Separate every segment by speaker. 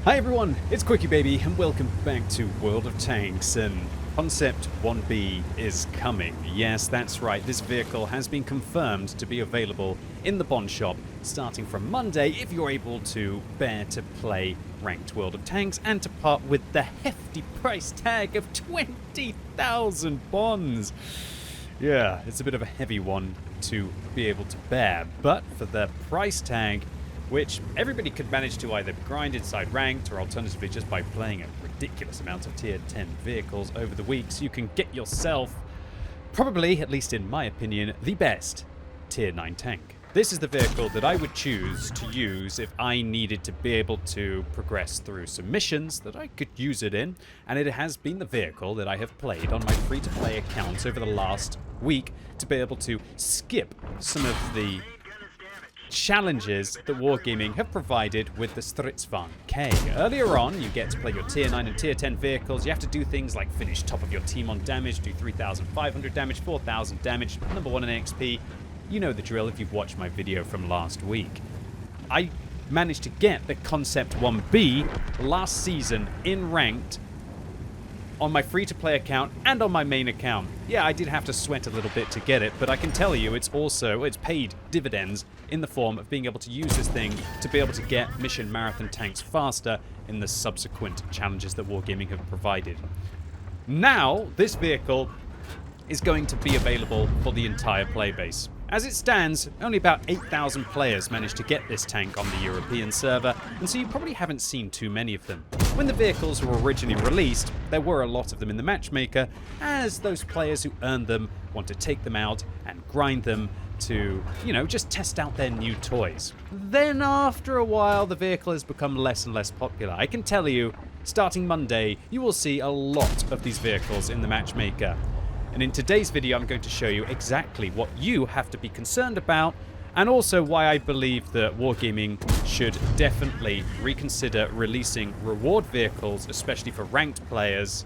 Speaker 1: Hi everyone, it's QuickyBaby and welcome back to World of Tanks, and Concept 1B is coming. Yes, that's right, this vehicle has been confirmed to be available in the Bond shop starting from Monday if you're able to bear to play ranked World of Tanks and to part with the hefty price tag of 20,000 bonds. Yeah, it's a bit of a heavy one to be able to bear, but for the price tag, which everybody could manage to either grind inside ranked or alternatively just by playing a ridiculous amount of tier 10 vehicles over the weeks, you can get yourself, probably, at least in my opinion, the best tier 9 tank. This is the vehicle that I would choose to use if I needed to be able to progress through some missions that I could use it in, and it has been the vehicle that I have played on my free-to-play accounts over the last week to be able to skip some of the challenges that Wargaming have provided with the Stridsvagn K. Earlier on, you get to play your tier 9 and tier 10 vehicles. You have to do things like finish top of your team on damage, do 3,500 damage, 4,000 damage, number 1 in XP. You know the drill if you've watched my video from last week. I managed to get the Concept 1B last season in ranked on my free-to-play account and on my main account. Yeah, I did have to sweat a little bit to get it, but I can tell you it's paid dividends in the form of being able to use this thing to be able to get mission marathon tanks faster in the subsequent challenges that Wargaming have provided. Now, this vehicle is going to be available for the entire playbase. As it stands, only about 8,000 players managed to get this tank on the European server, and so you probably haven't seen too many of them. When the vehicles were originally released, there were a lot of them in the matchmaker, as those players who earned them want to take them out and grind them to, you know, just test out their new toys. Then after a while, the vehicle has become less and less popular. I can tell you, starting Monday, you will see a lot of these vehicles in the matchmaker. And in today's video, I'm going to show you exactly what you have to be concerned about, and also why I believe that Wargaming should definitely reconsider releasing reward vehicles, especially for ranked players,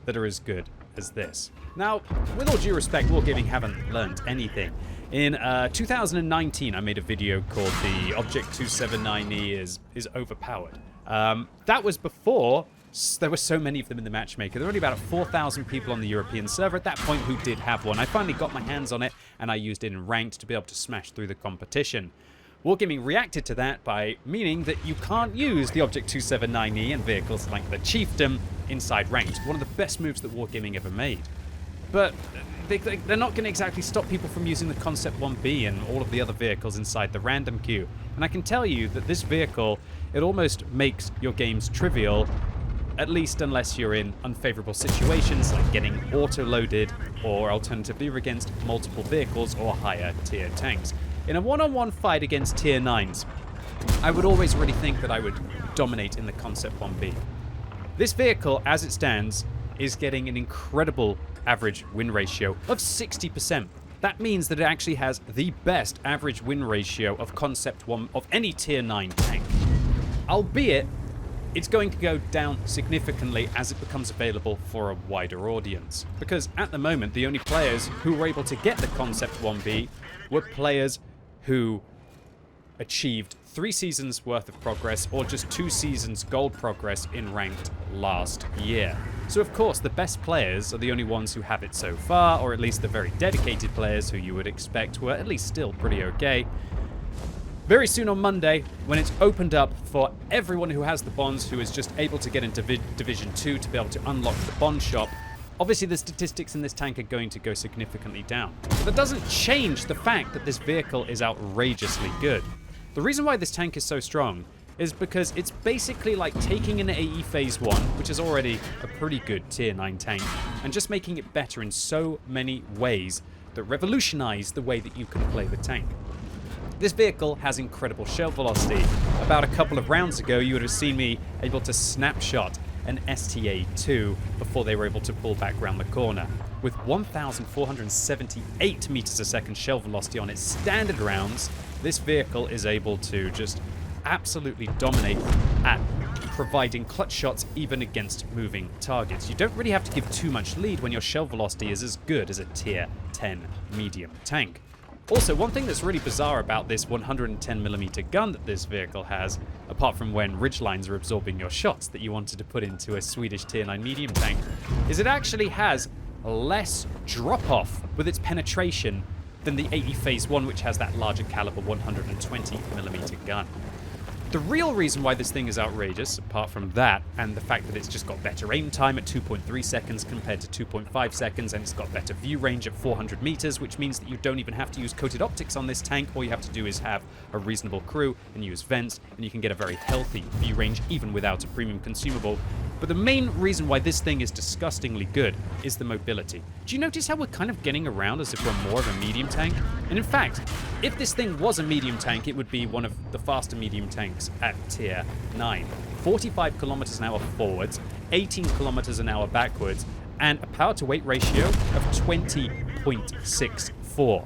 Speaker 1: that are as good as this. Now, with all due respect, Wargaming haven't learned anything. In 2019, I made a video called The Object 279E is Overpowered. That was before there were so many of them in the matchmaker. There were only about 4,000 people on the European server at that point who did have one. I finally got my hands on it, and I used it in ranked to be able to smash through the competition. Wargaming reacted to that by meaning that you can't use the Object 279E and vehicles like the Chieftain inside ranked. One of the best moves that Wargaming ever made. But they're not going to exactly stop people from using the Concept 1B and all of the other vehicles inside the random queue. And I can tell you that this vehicle, it almost makes your games trivial, at least unless you're in unfavorable situations like getting auto-loaded, or alternatively you're against multiple vehicles or higher tier tanks. In a one-on-one fight against tier 9s, I would always really think that I would dominate in the Concept 1B. This vehicle, as it stands, is getting an incredible average win ratio of 60%. That means that it actually has the best average win ratio of Concept 1 of any tier 9 tank. Albeit, it's going to go down significantly as it becomes available for a wider audience. Because at the moment, the only players who were able to get the Concept 1B were players who achieved 3 seasons worth of progress or just 2 seasons gold progress in ranked last year. So of course, the best players are the only ones who have it so far, or at least the very dedicated players who you would expect were at least still pretty okay. Very soon on Monday, when it's opened up for everyone who has the bonds, who is just able to get into Division 2 to be able to unlock the bond shop, obviously the statistics in this tank are going to go significantly down. But that doesn't change the fact that this vehicle is outrageously good. The reason why this tank is so strong is because it's basically like taking an AE Phase 1, which is already a pretty good tier 9 tank, and just making it better in so many ways that revolutionize the way that you can play the tank. This vehicle has incredible shell velocity. About a couple of rounds ago, you would have seen me able to snapshot an STA-2 before they were able to pull back around the corner. With 1,478 meters a second shell velocity on its standard rounds, this vehicle is able to just absolutely dominate at providing clutch shots even against moving targets. You don't really have to give too much lead when your shell velocity is as good as a tier 10 medium tank. Also, one thing that's really bizarre about this 110mm gun that this vehicle has, apart from when ridgelines are absorbing your shots that you wanted to put into a Swedish tier 9 medium tank, is it actually has less drop-off with its penetration than the 80 Phase 1, which has that larger caliber 120mm gun. The real reason why this thing is outrageous, apart from that, and the fact that it's just got better aim time at 2.3 seconds compared to 2.5 seconds, and it's got better view range at 400 meters, which means that you don't even have to use coated optics on this tank. All you have to do is have a reasonable crew and use vents, and you can get a very healthy view range even without a premium consumable. But the main reason why this thing is disgustingly good is the mobility. Do you notice how we're kind of getting around as if we're more of a medium tank? And in fact, if this thing was a medium tank, it would be one of the faster medium tanks at tier 9. 45 kilometers an hour forwards, 18 kilometers an hour backwards, and a power to weight ratio of 20.64.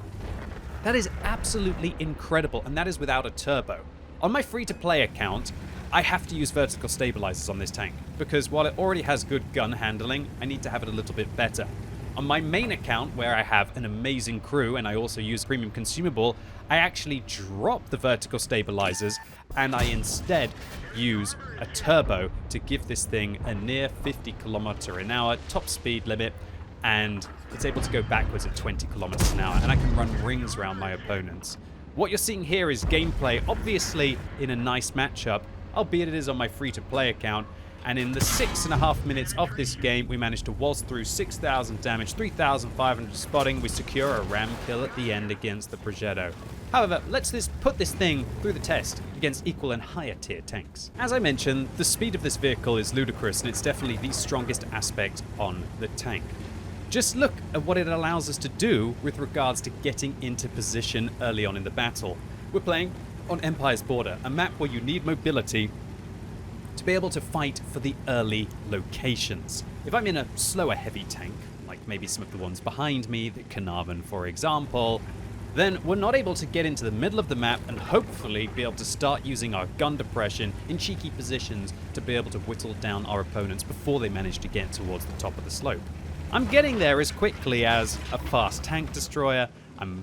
Speaker 1: That is absolutely incredible, and that is without a turbo. On my free-to-play account, I have to use vertical stabilizers on this tank, because while it already has good gun handling, I need to have it a little bit better. On my main account, where I have an amazing crew and I also use premium consumable, I actually drop the vertical stabilizers and I instead use a turbo to give this thing a near 50 kilometer an hour top speed limit, and it's able to go backwards at 20 kilometers an hour, and I can run rings around my opponents. What you're seeing here is gameplay, obviously in a nice matchup, albeit it is on my free-to-play account, and in the 6.5 minutes of this game, we managed to waltz through 6,000 damage, 3,500 spotting. We secure a ram kill at the end against the Progetto. However, let's put this thing through the test against equal and higher tier tanks. As I mentioned, the speed of this vehicle is ludicrous, and it's definitely the strongest aspect on the tank. Just look at what it allows us to do with regards to getting into position early on in the battle. We're playing on Empire's Border, a map where you need mobility to be able to fight for the early locations. If I'm in a slower heavy tank, like maybe some of the ones behind me, the Carnarvon for example, then we're not able to get into the middle of the map and hopefully be able to start using our gun depression in cheeky positions to be able to whittle down our opponents before they manage to get towards the top of the slope. I'm getting there as quickly as a fast tank destroyer. I'm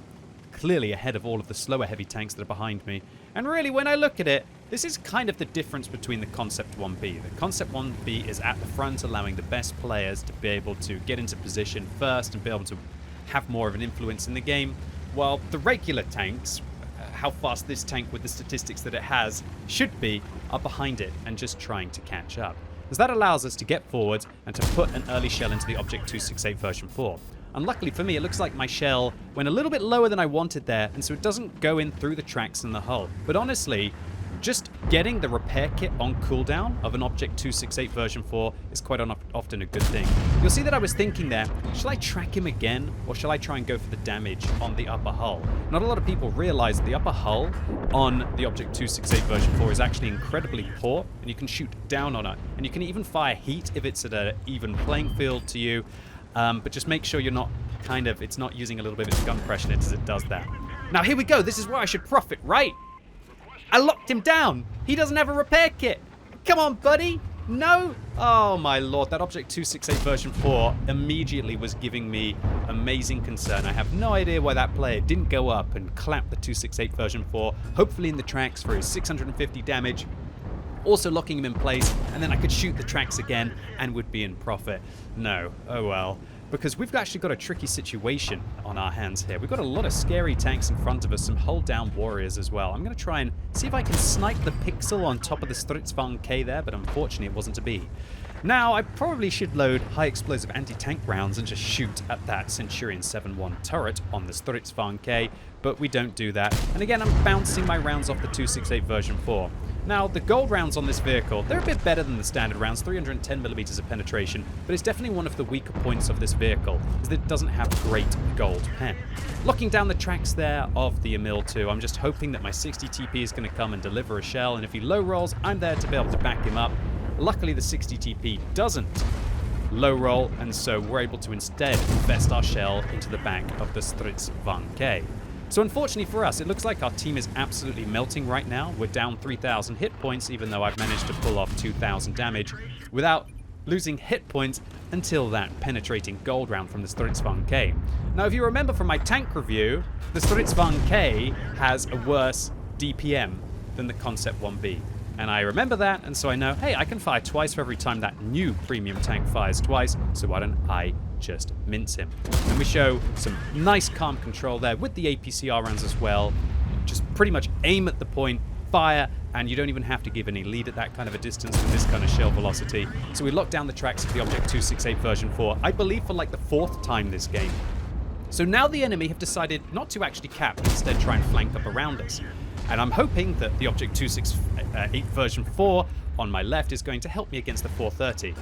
Speaker 1: clearly ahead of all of the slower heavy tanks that are behind me. And really, when I look at it, this is kind of the difference between the Concept 1B. The Concept 1B is at the front, allowing the best players to be able to get into position first and be able to have more of an influence in the game, while the regular tanks, how fast this tank with the statistics that it has should be, are behind it and just trying to catch up. As that allows us to get forward and to put an early shell into the Object 268 version 4. Unluckily for me, it looks like my shell went a little bit lower than I wanted there, and so it doesn't go in through the tracks in the hull. But honestly, just getting the repair kit on cooldown of an Object 268 version 4 is quite often a good thing. You'll see that I was thinking there, shall I track him again, or shall I try and go for the damage on the upper hull? Not a lot of people realize that the upper hull on the Object 268 version 4 is actually incredibly poor, and you can shoot down on it, and you can even fire heat if it's at an even playing field to you. But just make sure you're not it's not using a little bit of its gun pressure as it does that. Now here we go, this is where I should profit, right? I locked him down. He doesn't have a repair kit. Come on, buddy. No? Oh my lord, that Object 268 version 4 immediately was giving me amazing concern. I have no idea why that player didn't go up and clap the 268 version 4, hopefully in the tracks for his 650 damage. Also locking him in place, and then I could shoot the tracks again and would be in profit. No, oh well. Because we've actually got a tricky situation on our hands here. We've got a lot of scary tanks in front of us, some hold-down warriors as well. I'm going to try and see if I can snipe the pixel on top of the Stridsvagn K there, but unfortunately it wasn't to be. Now, I probably should load high-explosive anti-tank rounds and just shoot at that Centurion 7-1 turret on the Stridsvagn K, but we don't do that. And again, I'm bouncing my rounds off the 268 version 4. Now, the gold rounds on this vehicle, they're a bit better than the standard rounds, 310mm of penetration, but it's definitely one of the weaker points of this vehicle, is that it doesn't have great gold pen. Locking down the tracks there of the Emil 2, I'm just hoping that my 60 TP is going to come and deliver a shell, and if he low rolls, I'm there to be able to back him up. Luckily, the 60 TP doesn't low roll, and so we're able to instead invest our shell into the back of the Stridsvagn K. So unfortunately for us, it looks like our team is absolutely melting right now. We're down 3,000 hit points, even though I've managed to pull off 2,000 damage without losing hit points until that penetrating gold round from the Stridsvagn K. Now, if you remember from my tank review, the Stridsvagn K has a worse DPM than the Concept 1B. And I remember that, and so I know, hey, I can fire twice for every time that new premium tank fires twice, so why don't I just mince him? And we show some nice calm control there with the APCR rounds as well. Just pretty much aim at the point, fire, and you don't even have to give any lead at that kind of a distance with this kind of shell velocity. So we lock down the tracks of the Object 268 version 4, I believe for like the 4th time this game. So now the enemy have decided not to actually cap, instead try and flank up around us. And I'm hoping that the Object 268 version 4 on my left is going to help me against the 430.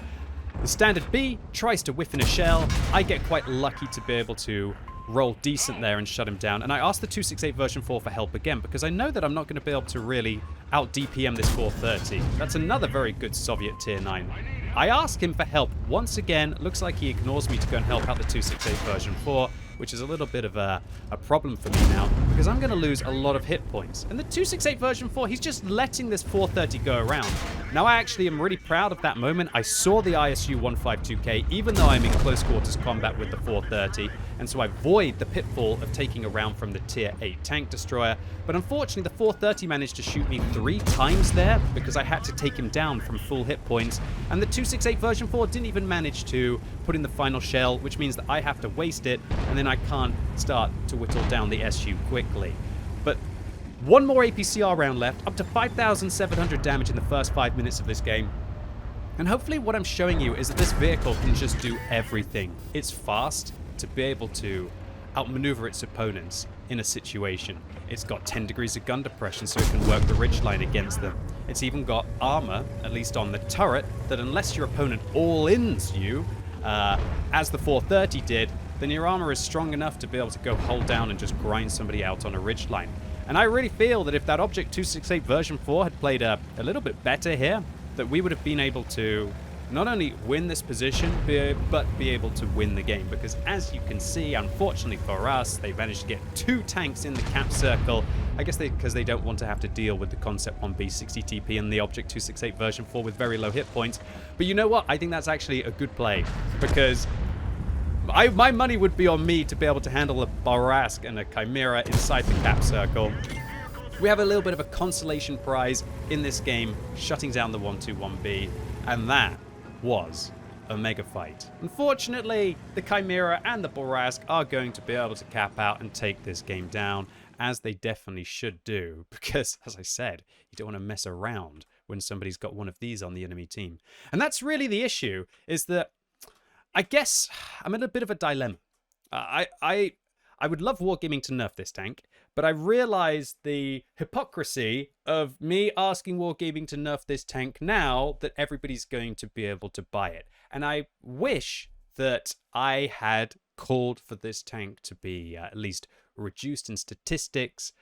Speaker 1: The Standard B tries to whiff in a shell. I get quite lucky to be able to roll decent there and shut him down. And I asked the 268 version 4 for help again, because I know that I'm not going to be able to really out DPM this 430. That's another very good Soviet tier 9. I ask him for help once again. Looks like he ignores me to go and help out the 268 version 4, which is a little bit of a problem for me now, because I'm going to lose a lot of hit points. And the 268 version 4, he's just letting this 430 go around. Now, I actually am really proud of that moment. I saw the ISU 152K, even though I'm in close quarters combat with the 430, and so I avoid the pitfall of taking a round from the tier 8 tank destroyer. But unfortunately, the 430 managed to shoot me 3 times there, because I had to take him down from full hit points. And the 268 version 4 didn't even manage to put in the final shell, which means that I have to waste it, and then I can't start to whittle down the SU quickly. But one more APCR round left, up to 5,700 damage in the first 5 minutes of this game. And hopefully what I'm showing you is that this vehicle can just do everything. It's fast to be able to outmaneuver its opponents in a situation. It's got 10 degrees of gun depression, so it can work the ridgeline against them. It's even got armor, at least on the turret, that unless your opponent all-ins you, as the 430 did, then your armor is strong enough to be able to go hold down and just grind somebody out on a ridgeline. And I really feel that if that Object 268 version 4 had played a little bit better here, that we would have been able to not only win this position, but be able to win the game. Because as you can see, unfortunately for us, they managed to get 2 tanks in the cap circle. I guess because they don't want to have to deal with the Concept 1B 60 TP and the Object 268 version 4 with very low hit points. But you know what? I think that's actually a good play, because my money would be on me to be able to handle a Borask and a Chimera inside the cap circle. We have a little bit of a consolation prize in this game, shutting down the 121B, and that was a mega fight. Unfortunately, the Chimera and the Borask are going to be able to cap out and take this game down, as they definitely should do, because, as I said, you don't want to mess around when somebody's got one of these on the enemy team. And that's really the issue, is that I guess I'm in a bit of a dilemma. I would love Wargaming to nerf this tank, but I realize the hypocrisy of me asking Wargaming to nerf this tank now that everybody's going to be able to buy it. And I wish that I had called for this tank to be at least reduced in statistics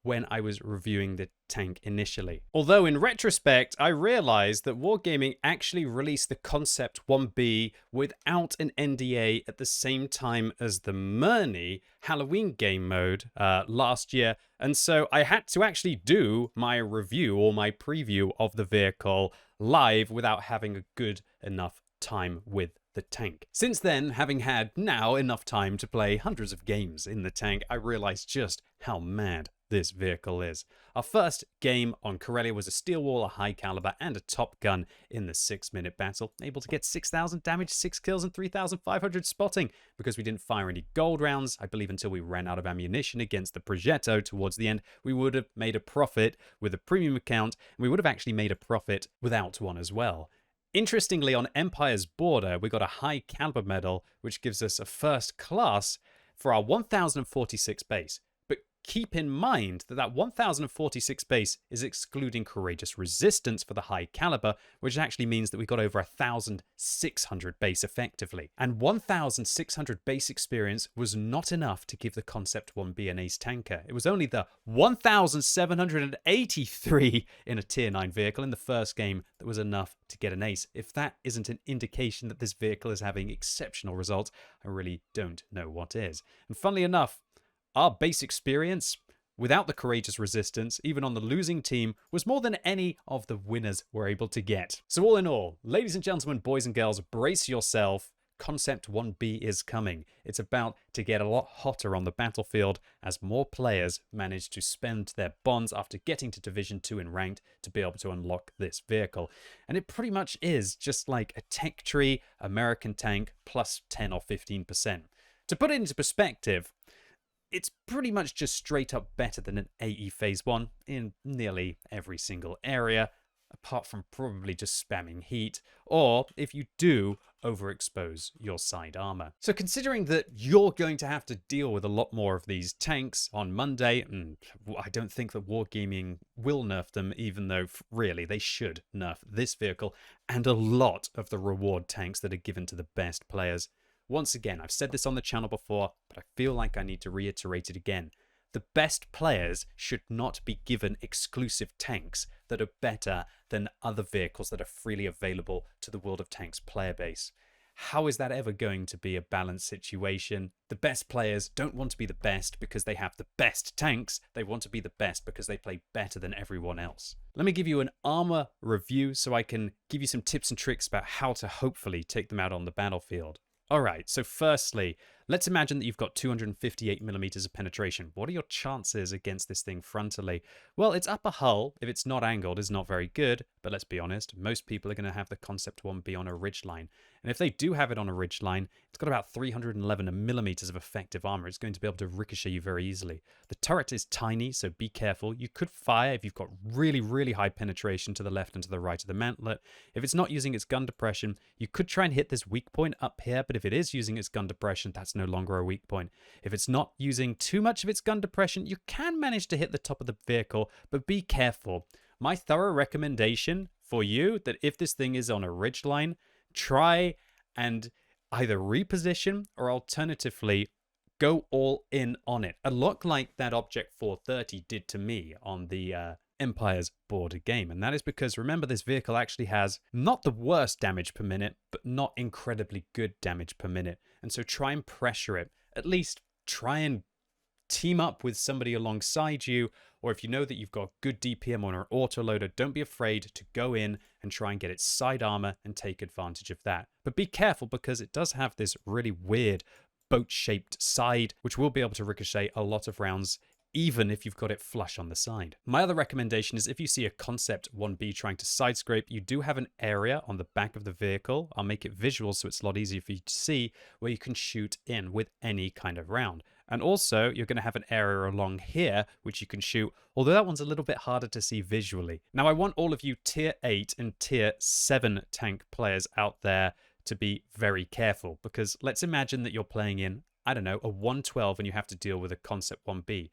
Speaker 1: when I was reviewing the tank initially. Although in retrospect, I realized that Wargaming actually released the Concept 1B without an NDA at the same time as the Murney Halloween game mode last year. And so I had to actually do my review or my preview of the vehicle live without having a good enough time with the tank. Since then, having had now enough time to play hundreds of games in the tank, I realized just how mad this vehicle is. Our first game on Corellia was a steel wall, a high caliber, and a top gun in the 6-minute battle, able to get 6,000 damage, 6 kills, and 3,500 spotting, because we didn't fire any gold rounds, I believe, until we ran out of ammunition against the Progetto towards the end. We would have made a profit with a premium account, and we would have actually made a profit without one as well. Interestingly, on Empire's Border, we got a high caliber medal, which gives us a first class for our 1046 base. But keep in mind that that 1046 base is excluding courageous resistance for the high caliber, which actually means that we got over 1,600 base effectively. And 1,600 base experience was not enough to give the Concept 1B an ace tanker. It was only the 1,783 in a tier 9 vehicle in the first game that was enough to get an ace. If that isn't an indication that this vehicle is having exceptional results, I really don't know what is. And funnily enough, our base experience without the courageous resistance, even on the losing team, was more than any of the winners were able to get. So all in all, ladies and gentlemen, boys and girls, brace yourself. Concept 1B is coming. It's about to get a lot hotter on the battlefield as more players manage to spend their bonds after getting to Division 2 in ranked to be able to unlock this vehicle. And it pretty much is just like a tech tree American tank plus 10 or 15%. To put it into perspective, it's pretty much just straight up better than an AE Phase 1 in nearly every single area, apart from probably just spamming heat, or if you do overexpose your side armor. So considering that you're going to have to deal with a lot more of these tanks on Monday, and I don't think that Wargaming will nerf them, even though really they should nerf this vehicle and a lot of the reward tanks that are given to the best players. Once again, I've said this on the channel before, but I feel like I need to reiterate it again. The best players should not be given exclusive tanks that are better than other vehicles that are freely available to the World of Tanks player base. How is that ever going to be a balanced situation? The best players don't want to be the best because they have the best tanks. They want to be the best because they play better than everyone else. Let me give you an armor review so I can give you some tips and tricks about how to hopefully take them out on the battlefield. Alright, so firstly, let's imagine that you've got 258mm of penetration. What are your chances against this thing frontally? Well, its upper hull, if it's not angled, is not very good, but let's be honest, most people are going to have the Concept 1B on a ridgeline. And if they do have it on a ridgeline, it's got about 311mm of effective armor. It's going to be able to ricochet you very easily. The turret is tiny, so be careful. You could fire if you've got really, really high penetration to the left and to the right of the mantlet. If it's not using its gun depression, you could try and hit this weak point up here, but if it is using its gun depression, that's no longer a weak point. If it's not using too much of its gun depression, you can manage to hit the top of the vehicle, but be careful. My thorough recommendation for you that if this thing is on a ridgeline, try and either reposition or alternatively go all in on it. A lot like that Object 430 did to me on the Empire's border game. And that is because, remember, this vehicle actually has not the worst damage per minute, but not incredibly good damage per minute. And so try and pressure it. At least try and team up with somebody alongside you, or if you know that you've got good DPM on an autoloader, don't be afraid to go in and try and get its side armor and take advantage of that. But be careful because it does have this really weird boat-shaped side, which will be able to ricochet a lot of rounds even if you've got it flush on the side. My other recommendation is if you see a Concept 1B trying to side scrape, you do have an area on the back of the vehicle. I'll make it visual so it's a lot easier for you to see where you can shoot in with any kind of round. And also, you're going to have an area along here which you can shoot, although that one's a little bit harder to see visually. Now, I want all of you Tier 8 and Tier 7 tank players out there to be very careful, because let's imagine that you're playing in, I don't know, a 112 and you have to deal with a Concept 1B.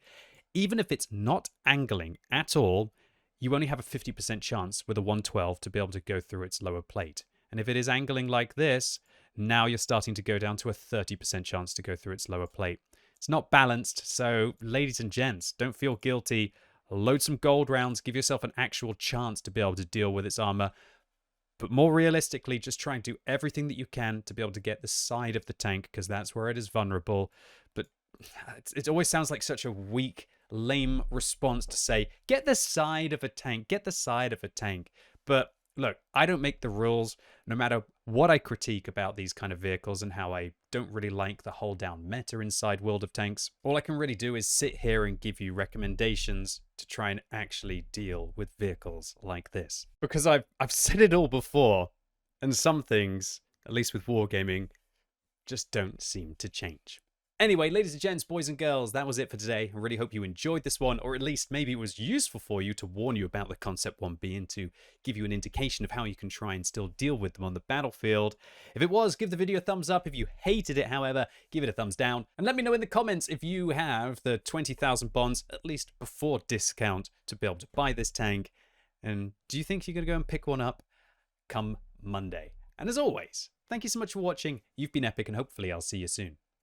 Speaker 1: Even if it's not angling at all, you only have a 50% chance with a 112 to be able to go through its lower plate. And if it is angling like this, now you're starting to go down to a 30% chance to go through its lower plate. It's not balanced, so ladies and gents, don't feel guilty. Load some gold rounds, give yourself an actual chance to be able to deal with its armor. But more realistically, just try and do everything that you can to be able to get the side of the tank, because that's where it is vulnerable. But it always sounds like such a weak, lame response to say, get the side of a tank, get the side of a tank. But look, I don't make the rules, no matter what I critique about these kind of vehicles and how I don't really like the hold down meta inside World of Tanks. All I can really do is sit here and give you recommendations to try and actually deal with vehicles like this. Because I've said it all before, and some things, at least with wargaming, just don't seem to change. Anyway, ladies and gents, boys and girls, that was it for today. I really hope you enjoyed this one, or at least maybe it was useful for you to warn you about the Concept 1B and to give you an indication of how you can try and still deal with them on the battlefield. If it was, give the video a thumbs up. If you hated it, however, give it a thumbs down. And let me know in the comments if you have the 20,000 bonds, at least before discount, to be able to buy this tank. And do you think you're going to go and pick one up come Monday? And as always, thank you so much for watching. You've been epic, and hopefully I'll see you soon.